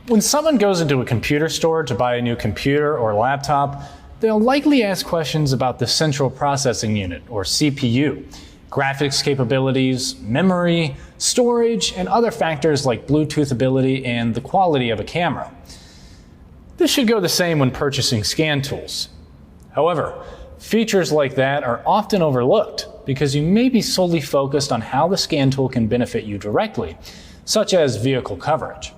When someone goes into a computer store to buy a new computer or laptop, they'll likely ask questions about the central processing unit, or CPU, graphics capabilities, memory, storage, and other factors like Bluetooth ability and the quality of a camera. This should go the same when purchasing scan tools. However, features like that are often overlooked because you may be solely focused on how the scan tool can benefit you directly, such as vehicle coverage.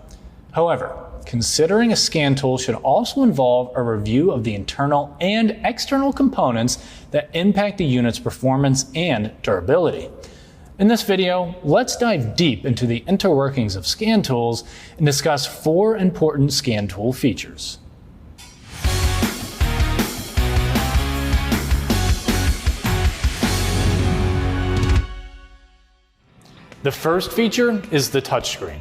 However, considering a scan tool should also involve a review of the internal and external components that impact the unit's performance and durability. In this video, let's dive deep into the interworkings of scan tools and discuss 4 important scan tool features. The first feature is the touchscreen.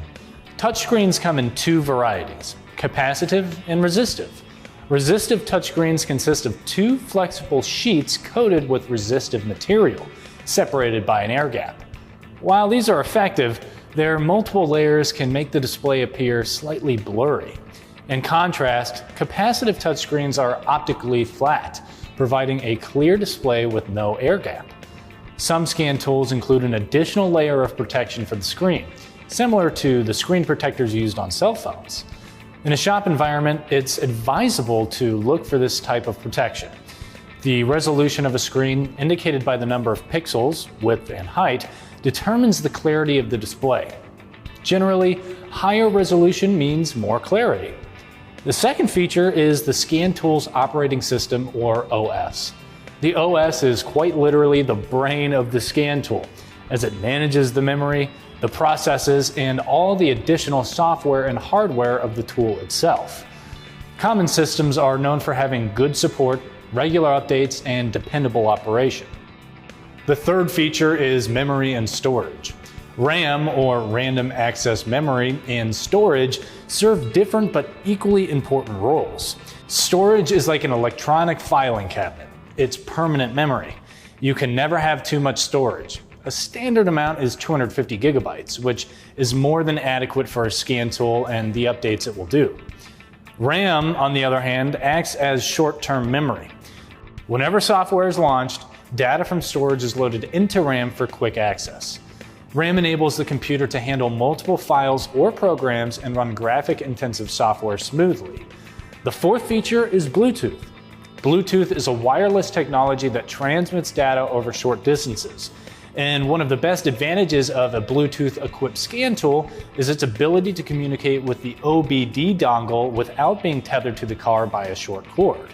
Touchscreens come in 2 varieties, capacitive and resistive. Resistive touchscreens consist of 2 flexible sheets coated with resistive material, separated by an air gap. While these are effective, their multiple layers can make the display appear slightly blurry. In contrast, capacitive touchscreens are optically flat, providing a clear display with no air gap. Some scan tools include an additional layer of protection for the screen, similar to the screen protectors used on cell phones. In a shop environment, it's advisable to look for this type of protection. The resolution of a screen, indicated by the number of pixels, width, and height, determines the clarity of the display. Generally, higher resolution means more clarity. The second feature is the scan tool's operating system, or OS. The OS is quite literally the brain of the scan tool, as it manages the memory, the processes, and all the additional software and hardware of the tool itself. Common systems are known for having good support, regular updates, and dependable operation. The third feature is memory and storage. RAM, or random access memory, and storage serve different but equally important roles. Storage is like an electronic filing cabinet. It's permanent memory. You can never have too much storage. A standard amount is 250 gigabytes, which is more than adequate for a scan tool and the updates it will do. RAM, on the other hand, acts as short-term memory. Whenever software is launched, data from storage is loaded into RAM for quick access. RAM enables the computer to handle multiple files or programs and run graphic-intensive software smoothly. The fourth feature is Bluetooth. Bluetooth is a wireless technology that transmits data over short distances. And one of the best advantages of a Bluetooth-equipped scan tool is its ability to communicate with the OBD dongle without being tethered to the car by a short cord.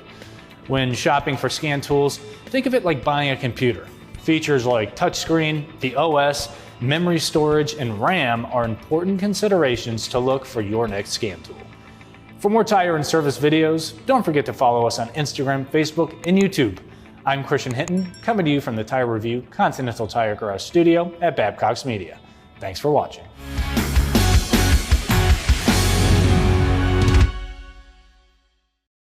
When shopping for scan tools, think of it like buying a computer. Features like touchscreen, the OS, memory storage, and RAM are important considerations to look for your next scan tool. For more tire and service videos, don't forget to follow us on Instagram, Facebook, and YouTube. I'm Christian Hinton, coming to you from the Tire Review Continental Tire Garage Studio at Babcock's Media. Thanks for watching.